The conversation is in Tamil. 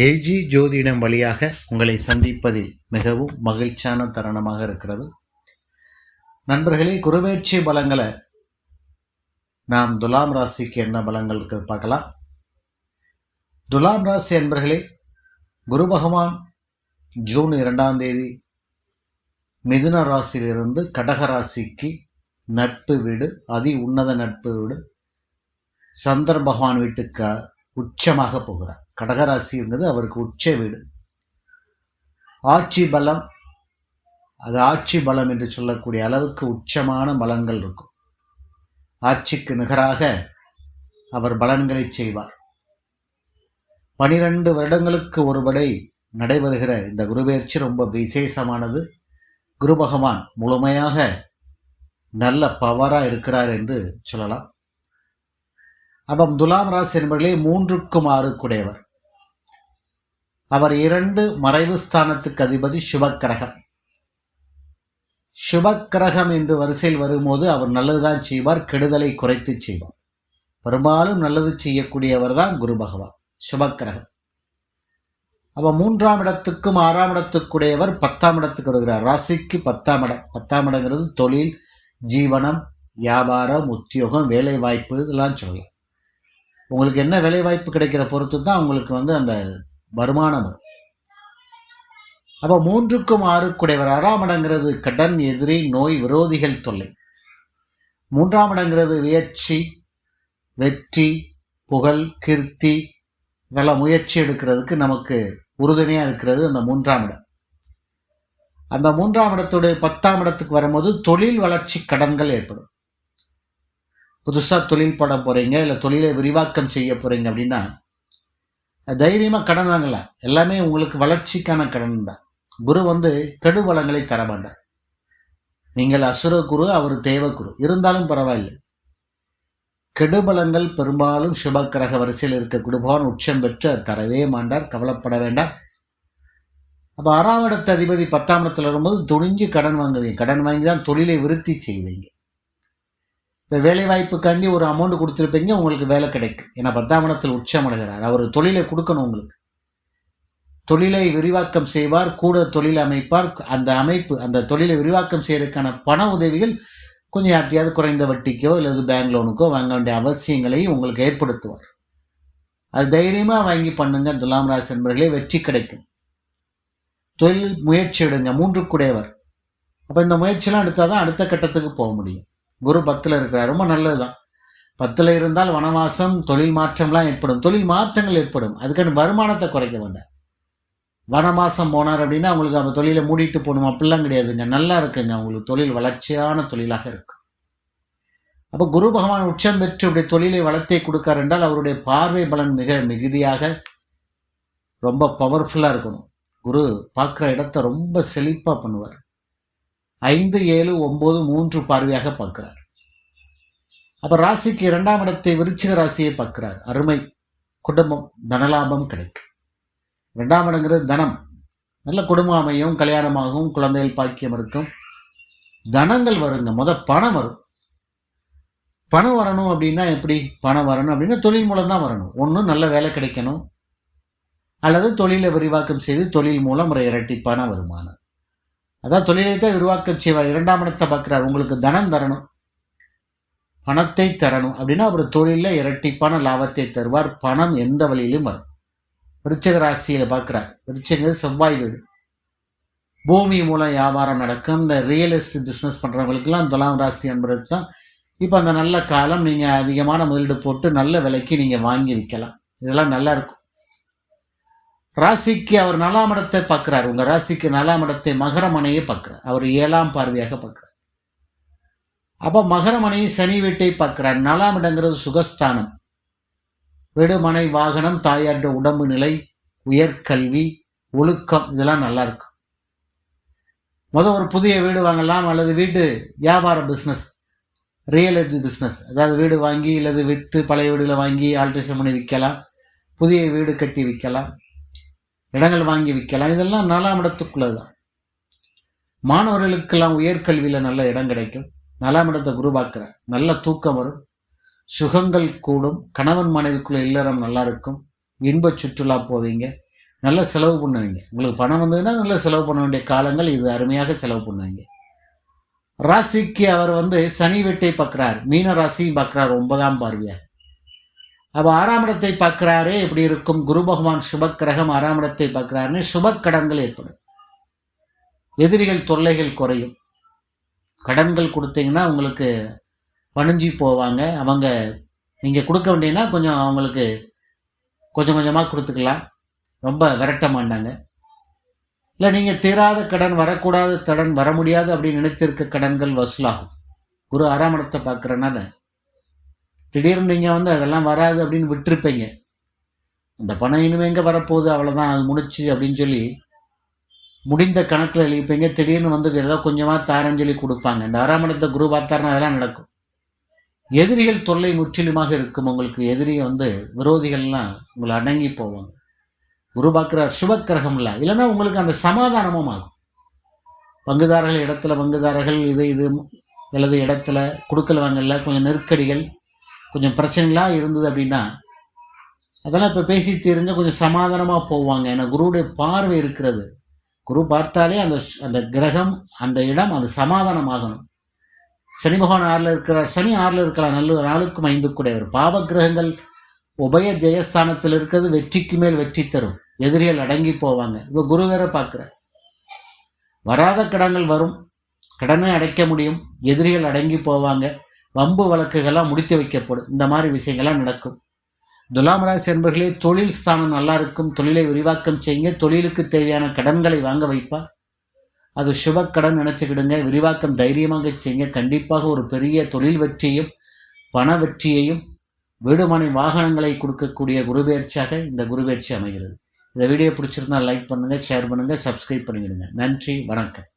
ஏஜி ஜோதிடம் வழியாக உங்களை சந்திப்பதில் மிகவும் மகிழ்ச்சியான தருணமாக இருக்கிறது. நண்பர்களே, குருவேட்சை பலங்களை நாம் துலாம் ராசிக்கு என்ன பலங்கள் இருக்குது பார்க்கலாம். துலாம் ராசி அன்பர்களே, குரு பகவான் ஜூன் 2ஆம் தேதி மிதுன ராசியிலிருந்து கடக ராசிக்கு நட்பு வீடு, அதி உன்னத நட்பு வீடு சந்திர பகவான் வீட்டுக்கு உச்சமாக போகிறார். கடகராசிங்கிறது அவருக்கு உச்ச வீடு. ஆட்சி பலம், அது ஆட்சி பலம் என்று சொல்லக்கூடிய அளவுக்கு உச்சமான பலன்கள் இருக்கும். ஆட்சிக்கு நிகராக அவர் பலன்களை செய்வார். 12 வருடங்களுக்கு ஒருபடை நடைபெறுகிற இந்த குருபெயர்ச்சி ரொம்ப விசேஷமானது. குரு பகவான் முழுமையாக நல்ல பவராக இருக்கிறார் என்று சொல்லலாம். அப்போ துலாம் ராசி என்பவர்களே 3க்கும் 6 அவர் 2 மறைவு ஸ்தானத்துக்கு அதிபதி சுபக்கிரகம். சுபக்கிரகம் என்று வரிசையில் வரும்போது அவர் நல்லதுதான் செய்வார், கெடுதலை குறைத்து செய்வார். பெரும்பாலும் நல்லது செய்யக்கூடியவர் தான் குரு பகவான், சுபக்கிரகம். அப்போ 3ஆம் இடத்துக்கும் 6ஆம் இடத்துக்குடையவர் 10ஆம் இடத்துக்கு வருகிறார். ராசிக்கு 10ஆம் இடம். 10ஆம் இடங்கிறது தொழில், ஜீவனம், வியாபாரம், உத்தியோகம், வேலை வாய்ப்பு, இதெல்லாம் சொல்லலாம். உங்களுக்கு என்ன வேலை வாய்ப்பு கிடைக்கிற பொறுத்து தான் உங்களுக்கு அந்த வருமானம். அப்போ 3க்கும் 6 6ஆம் இடங்கிறது கடன், எதிரி, நோய், விரோதிகள் தொல்லை. 3ஆம் இடங்கிறது முயற்சி, வெற்றி, புகழ், கீர்த்தி, இதெல்லாம் முயற்சி எடுக்கிறதுக்கு நமக்கு உறுதுணையாக இருக்கிறது அந்த 3ஆம் இடம். அந்த 3ஆம் இடத்துடைய 10ஆம் இடத்துக்கு வரும்போது தொழில் வளர்ச்சி கடன்கள் ஏற்படும். புதுசாக தொழில் போட போகிறீங்க, இல்லை தொழிலை விரிவாக்கம் செய்ய போகிறீங்க அப்படின்னா தைரியமாக கடன் வாங்கலாம். எல்லாமே உங்களுக்கு வளர்ச்சிக்கான கடன் தான். குரு கெடு பலங்களை தர மாட்டார். நீங்கள் அசுர குரு, அவர் தேவகுரு, இருந்தாலும் பரவாயில்லை. கெடுபலங்கள் பெரும்பாலும் சுபக்கிரக வரிசையில் இருக்க குடுபவான் உச்சம் பெற்று தரவே மாட்டார், கவலைப்பட வேண்டாம். அப்போ 6ஆம் இடத்து அதிபதி 10ஆம் இடத்துல வரும்போது துணிஞ்சு கடன் வாங்குவீங்க. கடன் வாங்கி தான் தொழிலை விருத்தி செய்வீங்க. இப்போ வேலை வாய்ப்புக்காண்டி ஒரு அமௌண்ட் கொடுத்துருப்பீங்க, உங்களுக்கு வேலை கிடைக்கும். ஏன்னா 10ஆம் இடத்தில் உச்சம் அடைகிறார். அவர் தொழிலை கொடுக்கணும் உங்களுக்கு. தொழிலை விரிவாக்கம் செய்வார், கூட தொழில் அமைப்பார். அந்த அமைப்பு, அந்த தொழிலை விரிவாக்கம் செய்யறதுக்கான பண உதவிகள் கொஞ்சம் யார்ட்டையாவது குறைந்த வட்டிக்கோ இல்லது பேங்க் லோனுக்கோ வாங்க வேண்டிய அவசியங்களையும் உங்களுக்கு ஏற்படுத்துவார். அது தைரியமாக வாங்கி பண்ணுங்க. துலாம் ராசி என்பவர்களே, வெற்றி கிடைக்கும். தொழில் முயற்சி எடுங்க. 3க்குடையவர். அப்போ இந்த முயற்சியெல்லாம் எடுத்தால் தான் அடுத்த கட்டத்துக்கு போக முடியும். குரு 10ல் இருக்கிறார், ரொம்ப நல்லது தான். 10ல் இருந்தால் வனவாசம், தொழில் மாற்றம்லாம் ஏற்படும். தொழில் மாற்றங்கள் ஏற்படும். அதுக்கான வருமானத்தை குறைக்க வேண்டாம். வனவாசம் போனார் அப்படின்னா அவங்களுக்கு அந்த தொழிலை மூடிட்டு போகணும் அப்படிலாம் கிடையாதுங்க. நல்லா இருக்குங்க, உங்களுக்கு தொழில் வளர்ச்சியான தொழிலாக இருக்கும். அப்போ குரு பகவான் உச்சம் பெற்று உடைய தொழிலை வளர்த்தை கொடுக்கார் என்றால் அவருடைய பார்வை பலன் மிக மிகுதியாக ரொம்ப பவர்ஃபுல்லாக இருக்கணும். குரு பார்க்குற இடத்த ரொம்ப செழிப்பாக பண்ணுவார். 5, 7, 9, 3 பார்வையாக பார்க்கிறார். அப்போ ராசிக்கு 2ஆம் இடத்தை விருச்சிக ராசியை பார்க்கிறார். அருமை. குடும்பம், தனலாபம் கிடைக்கும். 2ஆம் இடங்கிறது தனம். நல்ல குடும்பம் அமையும், கல்யாணமாகும், குழந்தைகள் பாக்கியம் இருக்கும், தனங்கள் வருங்க. பணம் வரும். பணம் வரணும் அப்படின்னா எப்படி பணம் வரணும் அப்படின்னா தொழில் மூலம் தான் வரணும். ஒன்று நல்ல வேலை கிடைக்கணும், அல்லது தொழிலை விரிவாக்கம் செய்து தொழில் மூலம் ஒரு இரட்டிப்பான வருமானம். அதான் தொழிலை தான் விரிவாக்கம் செய்வார். 2ஆம் இடத்தை பார்க்குறார். உங்களுக்கு தனம் தரணும், பணத்தை தரணும் அப்படின்னா அவர் தொழிலில் இரட்டிப்பான லாபத்தை தருவார். பணம் எந்த வழியிலும் வரும். விருச்சிக ராசியில் பார்க்குறார். விருச்சிக செவ்வாய் வீடு. பூமி மூலம் வியாபாரம் நடக்கும். இந்த ரியல் எஸ்டேட் பிஸ்னஸ் பண்ணுறவங்களுக்கெல்லாம் துலாம் ராசி என்பதற்கு தான் இப்போ அந்த நல்ல காலம். நீங்கள் அதிகமான முதலீடு போட்டு நல்ல விலைக்கு நீங்கள் வாங்கி விற்கலாம். இதெல்லாம் நல்லா இருக்கும். ராசிக்கு அவர் 4ஆம் இடத்தை பார்க்கிறார். உங்கள் ராசிக்கு 4ஆம் இடத்தை மகரமனையை பார்க்கிறார். அவர் 7ஆம் பார்வையாக பார்க்கிறார். அப்போ மகரமனையை சனி வீட்டை பார்க்கிறார். 4ஆம் இடங்கிறது சுகஸ்தானம். வீடு, மனை, வாகனம், தாயாருடைய உடம்பு நிலை, உயர்கல்வி, ஒழுக்கம், இதெல்லாம் நல்லா இருக்கும். ஒரு புதிய வீடு வாங்கலாம், அல்லது வீடு வியாபார பிஸ்னஸ், ரியல் எஸ்டேட் பிஸ்னஸ், அதாவது வீடு வாங்கி இல்லது விற்று பழைய வீடுகளை வாங்கி ஆல்ட்ரேஷன் பண்ணி விற்கலாம், புதிய வீடு கட்டி விற்கலாம், இடங்கள் வாங்கி விற்கலாம். இதெல்லாம் 4ஆம் இடத்துக்குள்ளது தான். மாணவர்களுக்கெல்லாம் உயர்கல்வியில் நல்ல இடம் கிடைக்கும். 4ஆம் இடத்தை குரு பார்க்கிறார். நல்ல தூக்கம் வரும், சுகங்கள் கூடும், கணவன் மனைவிக்குள்ள இல்லறம் நல்லா இருக்கும், இன்ப சுற்றுலா போவீங்க, நல்ல செலவு பண்ணுவீங்க. உங்களுக்கு பணம் வந்ததுன்னா நல்ல செலவு பண்ண வேண்டிய காலங்கள் இது. அருமையாக செலவு பண்ணுவீங்க. ராசிக்கு அவர் சனி வீட்டை பார்க்கிறார், மீன ராசியும் பார்க்கிறார் 9ஆம் பார்வையா. அப்போ 6ஆம் இடத்தை பார்க்கிறாரே எப்படி இருக்கும்? குரு பகவான் சுபக்கிரகம் 6ஆம் இடத்தை பார்க்கிறாருன்னு சுபக்கடன்கள் ஏற்படும். எதிரிகள் தொல்லைகள் குறையும். கடன்கள் கொடுத்தீங்கன்னா உங்களுக்கு பணிஞ்சு போவாங்க. அவங்க நீங்கள் கொடுக்க வேண்டியன்னா கொஞ்சம் அவங்களுக்கு கொஞ்சம் கொஞ்சமாக கொடுத்துக்கலாம். ரொம்ப விரட்ட மாட்டாங்க. இல்லை நீங்கள் தீராத கடன், வரக்கூடாத கடன், வர முடியாது அப்படின்னு நினைத்திருக்க கடன்கள் வசூலாகும். குரு 6ஆம் இடத்தை பார்க்குறனால திடீர்னு நீங்கள் அதெல்லாம் வராது அப்படின்னு விட்டுருப்பீங்க. அந்த பணம் இனிமே எங்கே வரப்போகுது, அவ்வளோதான், அது முடிச்சு அப்படின்னு சொல்லி முடிந்த கணக்கில் எழுதிப்பீங்க. திடீர்னு ஏதோ கொஞ்சமாக தாரன்னு சொல்லி கொடுப்பாங்க. இந்த 6ஆம் இடத்தை குரு பார்த்தாருன்னா அதெல்லாம் நடக்கும். எதிரிகள் தொல்லை முற்றிலுமாக இருக்கும். உங்களுக்கு எதிரி விரோதிகள்லாம் உங்களை அடங்கி போவாங்க. குரு பார்க்குறார், சுபக்கிரகம் இல்லை. இல்லைன்னா உங்களுக்கு அந்த சமாதானமும் ஆகும். பங்குதாரர்கள் இடத்துல பங்குதாரர்கள் இது அல்லது இடத்துல கொடுக்கல் வாங்கல கொஞ்சம் நெருக்கடிகள், கொஞ்சம் பிரச்சனைகளாக இருந்தது அப்படின்னா அதெல்லாம் இப்போ பேசி தீருங்க, கொஞ்சம் சமாதானமாக போவாங்க. ஏன்னா குருவுடைய பார்வை இருக்கிறது. குரு பார்த்தாலே அந்த கிரகம், அந்த இடம், அது சமாதானம் ஆகணும். சனி பகவான் 6ல் இருக்கிறார். சனி 6ல் இருக்கலாம். நல்ல நாளுக்கும் 5 கூடையவர். பாவ கிரகங்கள் உபய ஜெயஸ்தானத்தில் இருக்கிறது வெற்றிக்கு மேல் வெற்றி தரும். எதிரிகள் அடங்கி போவாங்க. இப்போ குரு வேற பார்க்குறார். வராத கடன்கள் வரும், கடனை அடைக்க முடியும், எதிரிகள் அடங்கி போவாங்க, வம்பு வழக்குகள்லாம் முடித்து வைக்கப்படும். இந்த மாதிரி விஷயங்கள்லாம் நடக்கும். துலாம் ராசி என்பர்களே, தொழில் ஸ்தானம் நல்லா இருக்கும். தொழிலை விரிவாக்கம் செய்யுங்க. தொழிலுக்கு தேவையான கடன்களை வாங்க வைப்பார். அது சுபக்கடன் நினைச்சுக்கிடுங்க. விரிவாக்கம் தைரியமாக செய்யுங்க. கண்டிப்பாக ஒரு பெரிய தொழில் வெற்றியும் பண வெற்றியையும் வீடுமனை வாகனங்களை கொடுக்கக்கூடிய குருபெயர்ச்சியாக இந்த குருபெயர்ச்சி அமைகிறது. இந்த வீடியோ பிடிச்சிருந்தா லைக் பண்ணுங்கள், ஷேர் பண்ணுங்கள், சப்ஸ்கிரைப் பண்ணிவிடுங்க. நன்றி, வணக்கம்.